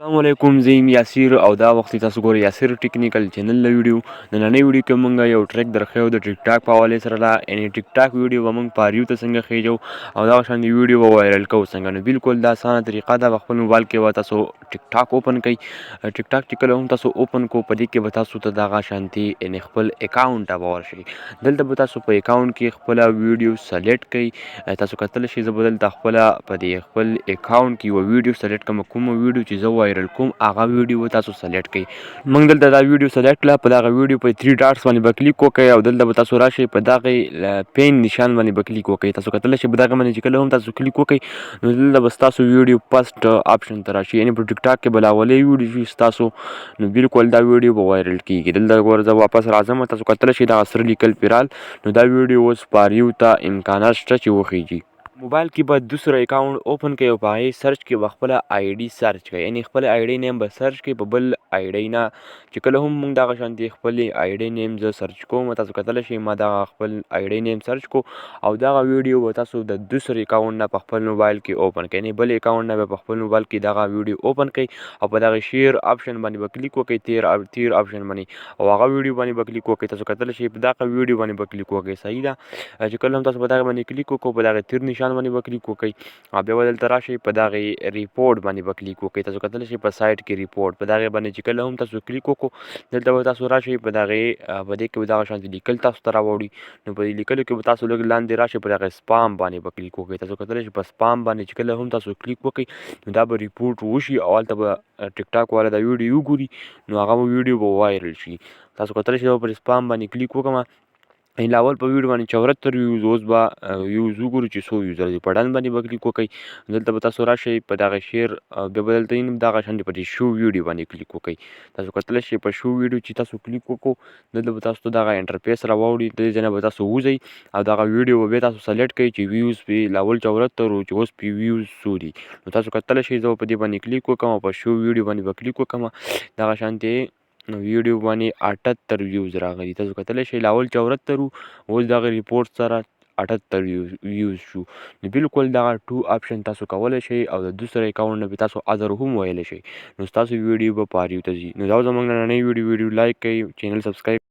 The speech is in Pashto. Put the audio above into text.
السلام علیکم، زه یم یاسر او دا وخت تاسو ګورئ یاسر ټیکنیکل چینل له ویډیو. نننۍ ویډیو کې مونږ یو ټریک درښیو د ټیک ټاک په حوالې سره ده. یعنې ټیک ټاک ویډیو به مونږ پاریو ته څنګه خیجو او دغه شانې ویډیو به وایرل کوو څنګه. نو بالکل دا اسانه طریقه ده. په خپل موبایل کې به تاسو ټیک ټاک اوپن کړئ. ټیک ټاک چې کله هم تاسو اوپن کو په دې کې به تاسو ته دغه شانتي یعنې خپل اکاونټ ته به ورشئ. دلته به تاسو په اکاونټ کې خپله ویډیو سلیکټ کړئ. تاسو کتلی شئ زه به دلته خپله په دې خپل اکاونټ کې یوه ویډیو سلیکټ کړم. کومه ویډیو چې زه وایرل کوم هغه ویډیو تاسو سلیکټ کړئ. موږ دلته دا ویډیو سلیکټ کړه. په دغه ویډیو په 3 ډاټس باندې به کلیک وکړئ او دلته به تاسو راشئ په دغه پین نشان باندې به کلیک وکړئ. تاسو کتلی شئ په دغه باندې چې کله هم تاسو کلیک وکړئ نو دلته به ستاسو ویډیو فسټ آپشن ته راشي. یعنې په ټیک ټاک کې به لاولۍ ویډیو شي ستاسو. نو بالکل دا ویډیو به وایرل کېږي. دلته ګوره زه واپس راځم. تاسو کتلی شئ دغه سره لیکل پرې رال. نو دا ویډیو اوس پاریو ته امکانات شته چې وخیږي. موبایل کې به دوسره اکاونټ اوپن کړئ او په هغې سرچ کې به خپله آی ډي سرچ کړئ. یعنې خپل آی ډي نیم به سرچ کړئ په بل آی ډي نه. چې کله هم موږ دغه شانتې خپلې آی ډي نیم زه سرچ کوم تاسو کتلی شئ ما دغه خپل آی ډي نیم سرچ کو او دغه ویډیو به تاسو د دوسر اکاونټ نه په خپل موبایل کې اوپن کړئ. یعنې بل اکاونټ نه به په خپل موبایل کې دغه ویډیو اوپن کړئ او په دغه شیر آپشن باندې به کلیک وکړئ. تیر آپشن باندې او هغه ویډیو باندې به کلیک وکړئ. تاسو کتلی شئ په دغه ویډیو باندې به کلیک وکړئ. صحیح ده. چې کله هم تاسو په دغه باندې کلیک وکړو په دغه تیر نشان باندې به کلیک وکړئ او بیا به دلته راشئ په دغې ریپورټ باندې به کلیک وکړئ. تاسو کتلی شئ په سایټ کې ریپورټ په دغې باندې چې کله هم تاسو کلیک وکړو دلته به تاسو راشئ په دغې په دې کې به دغه شانتې لیکل تاسو ته راوړي. نو په دې لیکلو کې به تاسو لږ لاندې راشئ په دغه سپام باندې به کلیک وکړئ. تاسو کتلی شئ په سپام باندې چې کله هم تاسو کلیک وکړئ نو دا به ریپورټ وشي او هلته به ټیک ټاک والا دا ویډیو وګوري نو هغه ویډیو به وایرل شي. تاسو کتلی شئ پر سپام باندې کلیک وکړم. لاول په ویډیو باندې 74 ویوز اوس به ویوز وګورو چې څو ویوز راځي. په ډن باندې به کلیک وکړئ. دلته به تاسو راشئ په دغه شیر بیا به دلته دغه شانتې په دې شو ویډیو باندې کلیک وکړئ. تاسو کتلی شئ په شو ویډیو چې تاسو کلیک وکړو دلته به تاسو ته دغه انټرفیس راوړي. دې ځای نه به تاسو وځئ او دغه ویډیو به بیا تاسو سلیکټ کړئ چې ویوز پرې لاول 74 و چې اوس پرې ویوز څو دي. نو تاسو کتلی شئ زه به په دې باندې کلیک وکړم او په شو ویډیو باندې به کلیک وکړم. دغه شانتې ویډیو باندې 78 ویوز راغلي. تاسو کتلی شئ لاول 74 اوس دغه ریپورټ سره 78 ویوز شو. نو بالکل دغه 2 آپشن تاسو کولی شئ او د دوسر اکاونټ نه به تاسو ادر هم ویلی شئ. نو ستاسو ویډیو به پاریو ته ځي. نو دا زموږ نننۍ ویډیو لایک کړئ، چینل سبسکرایب